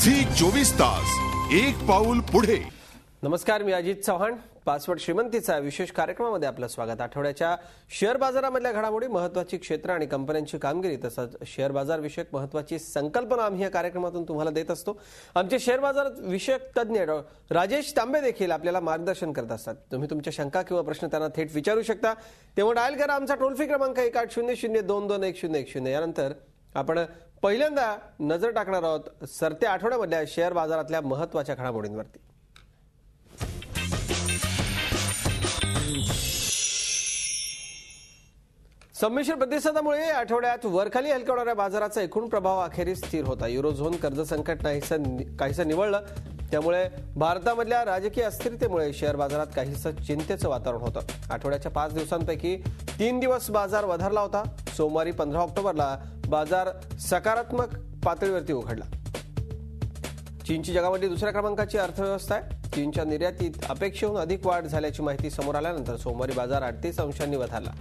Zee 24 तास एक पाऊल पुढे. नमस्कार, मी अजित चव्हाण. पासवर्ड श्रीमंतीचा विशेष कार्यक्रमामध्ये आपलं स्वागत. आठवड्याच्या शेअर बाजारामधल्या घडामोडी, महत्त्वाची क्षेत्र आणि कंपन्यांची कामगिरी तसंच शेअर बाजार विषयक महत्त्वाची संकल्पना आम्ही या कार्यक्रमातून तुम्हाला देत असतो. आमचे शेअर बाजार विषयक तज्ज्ञ राजेश तांबे देखील आपल्याला मार्गदर्शन करत असतात. तुम्ही तुमच्या शंका किंवा प्रश्न त्यांना थेट विचारू शकता. तेव्हा डायल करा आमचा टोल फ्री क्रमांक 1800-221010. यानंतर आपण पहिल्यांदा नजर टाकणार आहोत सरत्या आठवड्यामधल्या शेअर बाजारातल्या महत्त्वाच्या घडामोडींवरती. संमिश्र प्रतिसादामुळे आठवड्यात वरखाली हलकवणाऱ्या बाजाराचा एकूण प्रभाव अखेरीस स्थिर होता. युरोझोन कर्ज संकट काहीसं निवळलं, त्यामुळे भारतामधल्या राजकीय अस्थिरतेमुळे शेअर बाजारात काहीसं चिंतेचं वातावरण होतं. आठवड्याच्या 5 दिवसांपैकी 3 दिवस बाजार वधारला होता. सोमवारी 15 ऑक्टोबरला बाजार सकारात्मक पातळीवरती उघडला. चीनची जगामधली दुसऱ्या क्रमांकाची अर्थव्यवस्था आहे. चीनच्या निर्यातीत अपेक्षेहून अधिक वाढ झाल्याची माहिती समोर आल्यानंतर सोमवारी बाजार 38 अंशांनी वधारला.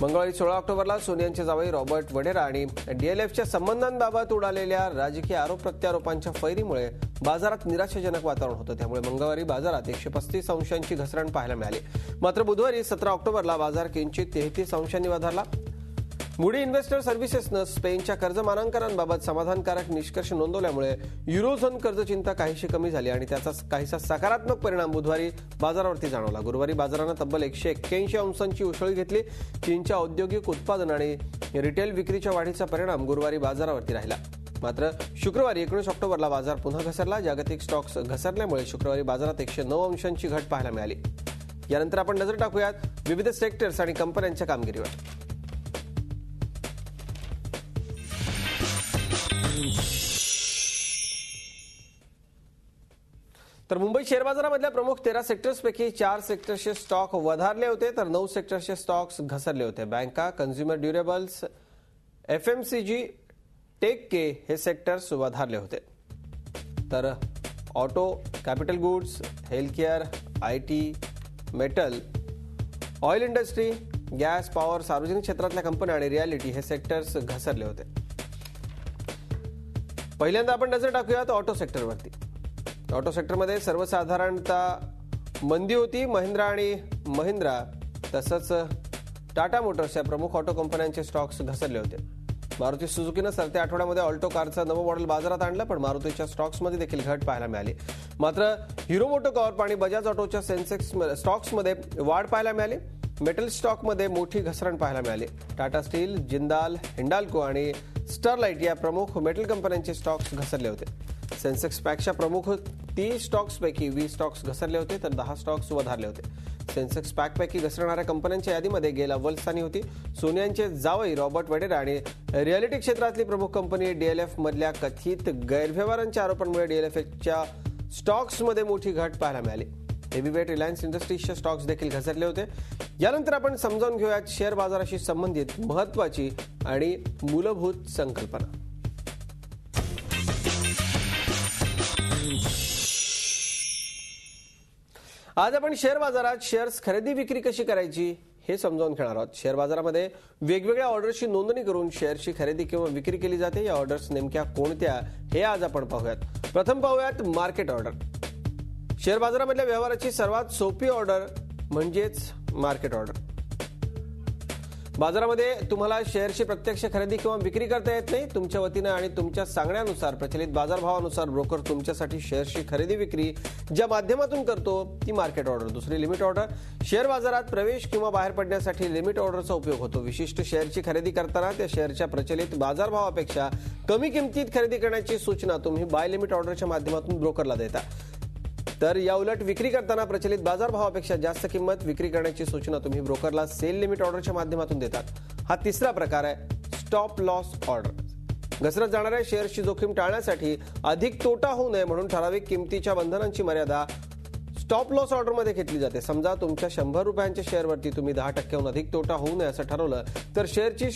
मंगळवारी 16 ऑक्टोबरला सोनियांचे जावई रॉबर्ट वढेरा आणि डीएलएफच्या संबंधांबाबत उडालेल्या राजकीय आरोप प्रत्यारोपांच्या फैरीमुळे बाजारात निराशाजनक वातावरण होतं. त्यामुळे मंगळवारी बाजारात 135 अंशांची घसरण पाहायला मिळाली. मात्र बुधवारी 17 ऑक्टोबरला बाजार किंचित 33 अंशांनी वधारला. मुडी इन्व्हेस्टर सर्व्हिसेसनं स्पेनच्या कर्ज मानांकनांबाबत समाधानकारक निष्कर्ष नोंदवल्यामुळे युरोझोन कर्ज चिंता काहीशी कमी झाली आणि त्याचा काहीसा सकारात्मक परिणाम बुधवारी बाजारावरती जाणवला. गुरुवारी बाजारानं तब्बल 181 अंशांची उसळी घेतली. चीनच्या औद्योगिक उत्पादन आणि रिटेल विक्रीच्या वाढीचा परिणाम गुरुवारी बाजारावरती राहिला. मात्र शुक्रवारी 19 ऑक्टोबरला बाजार पुन्हा घसरला. जागतिक स्टॉक्स घसरल्यामुळे शुक्रवारी बाजारात 109 अंशांची घट पाहायला मिळाली. यानंतर आपण नजर टाकूयात विविध सेक्टर्स आणि कंपन्यांच्या कामगिरीवर. तर मुंबई शेअर बाजारामधल्या प्रमुख 13 सेक्टर्सपैकी 4 सेक्टर्सचे स्टॉक वधारले होते तर 9 सेक्टर्सचे स्टॉक्स घसरले होते. बँका, कन्झ्युमर ड्युरेबल्स, एफएमसीजी, टेक के हे सेक्टर्स वधारले होते. तर auto, capital goods, healthcare, IT, metal, oil industry, gas, power, सार्वजनिक क्षेत्रातल्या कंपन्या आणि रियालिटी हे सेक्टर्स घसरले होते. पहिल्यांदा आपण नजर टाकूयात ऑटो सेक्टरवरती. ऑटो सेक्टरमध्ये सर्वसाधारणतः मंदी होती. महिंद्रा आणि महिंद्रा तसंच टाटा मोटर्स या प्रमुख ऑटो कंपन्यांचे स्टॉक्स घसरले होते. मारुती सुझुकीनं सरत्या आठवड्यामध्ये ऑल्टो कारचं नवं मॉडेल बाजारात आणलं, पण मारुतीच्या स्टॉक्समध्ये देखील घट पाहायला मिळाली. मात्र हिरो मोटोकॉर्प आणि बजाज ऑटोच्या सेन्सेक्स स्टॉक्समध्ये वाढ पाहायला मिळाली. मेटल स्टॉकमध्ये मोठी घसरण पाहायला मिळाली. टाटा स्टील, जिंदाल, हिंडाल्को आणि स्टरलाइट या प्रमुख मेटल कंपन्यांचे स्टॉक्स घसरले होते. सेन्सेक्स पॅकच्या प्रमुख 30 स्टॉक्सपैकी 20 स्टॉक्स घसरले होते तर 10 स्टॉक्स वधारले होते. सेन्सेक्स पॅकपैकी घसरणाऱ्या कंपन्यांच्या यादीमध्ये गेल अव्वल स्थानी होती. सोनियांचे जावई रॉबर्ट वढेरा आणि रिअलिटी क्षेत्रातली प्रमुख कंपनी डीएलएफ मधल्या कथित गैरव्यवहारांच्या आरोपांमुळे डीएलएफच्या स्टॉक्समध्ये मोठी घट पाहायला मिळाली. हेवीवेट रिलायन्स इंडस्ट्रीजचे स्टॉक्स देखील घसरले होते. यानंतर आपण समजावून घेऊयात शेअर बाजाराशी संबंधित महत्त्वाची आणि मूलभूत संकल्पना. आज आपण शेअर बाजारात शेअर्स खरेदी विक्री कशी करायची हे समजावून घेणार आहोत. शेअर बाजारामध्ये वेगवेगळ्या ऑर्डर्सची नोंदणी करून शेअरची खरेदी किंवा विक्री केली जाते. या ऑर्डर्स नेमक्या कोणत्या हे आज आपण पाहूयात. प्रथम पाहूयात मार्केट ऑर्डर. शेअर बाजारामधल्या व्यवहाराची सर्वात सोपी ऑर्डर म्हणजेच मार्केट ऑर्डर. बाजारामध्ये तुम्हाला शेअरची प्रत्यक्ष खरेदी किंवा विक्री करता येत नाही. तुमच्या वतीनं आणि तुमच्या सांगण्यानुसार प्रचलित बाजारभावानुसार ब्रोकर तुमच्यासाठी शेअरची खरेदी विक्री ज्या माध्यमातून करतो ती मार्केट ऑर्डर. दुसरी लिमिट ऑर्डर. शेअर बाजारात प्रवेश किंवा बाहेर पडण्यासाठी लिमिट ऑर्डरचा उपयोग होतो. विशिष्ट शेअरची खरेदी करताना त्या शेअरच्या प्रचलित बाजारभावापेक्षा कमी किमतीत खरेदी करण्याची सूचना तुम्ही बाय लिमिट ऑर्डरच्या माध्यमातून ब्रोकरला देता. तर या उलट विक्री करताना प्रचलित बाजारभावापेक्षा जास्त किंमत विक्री करण्याची सूचना तुम्ही ब्रोकरला सेल लिमिट ऑर्डरच्या माध्यमातून देतात. हा तिसरा प्रकार आहे स्टॉप लॉस ऑर्डर. घसरत जाणाऱ्या शेअर्सची जोखीम टाळण्यासाठी अधिक तोटा होऊ नये म्हणून ठराविक किमतीच्या बंधनांची मर्यादा स्टॉप लॉस ऑर्डरमध्ये घेतली जाते. समजा तुमच्या 100 रुपयांच्या शेअरवरती तुम्ही 10% अधिक तोटा होऊ नये असं ठरवलं तर शेअरची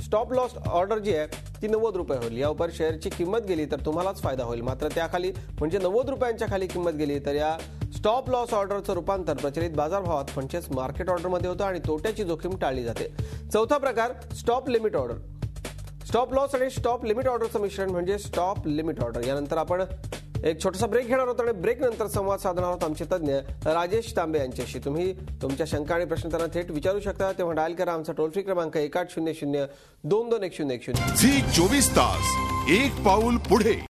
स्टॉप लॉस ऑर्डर जी आहे ती 90 रुपये होईल. या उपर शेअरची किंमत गेली तर तुम्हालाच फायदा होईल. मात्र त्याखाली म्हणजे 90 रुपयांच्या खाली किंमत गेली तर या स्टॉप लॉस ऑर्डरचं रूपांतर प्रचलित बाजारभावात म्हणजेच मार्केट ऑर्डरमध्ये होतं आणि तोट्याची जोखीम टाळली जाते. चौथा प्रकार stop limit order. Stop loss आणि स्टॉप लिमिट ऑर्डरचं मिश्रण म्हणजे स्टॉप लिमिट ऑर्डर. यानंतर आपण एक छोटासा ब्रेक घेणार आहोत आणि ब्रेक नंतर संवाद साधणार आहोत आमचे तज्ज्ञ राजेश तांबे यांच्याशी. तुम्ही तुमच्या शंका आणि प्रश्न त्यांना थेट विचारू शकता. तेव्हा डायल करा आमचा टोल फ्री क्रमांक 1800 221010. झी 24 तास एक पाऊल पुढे.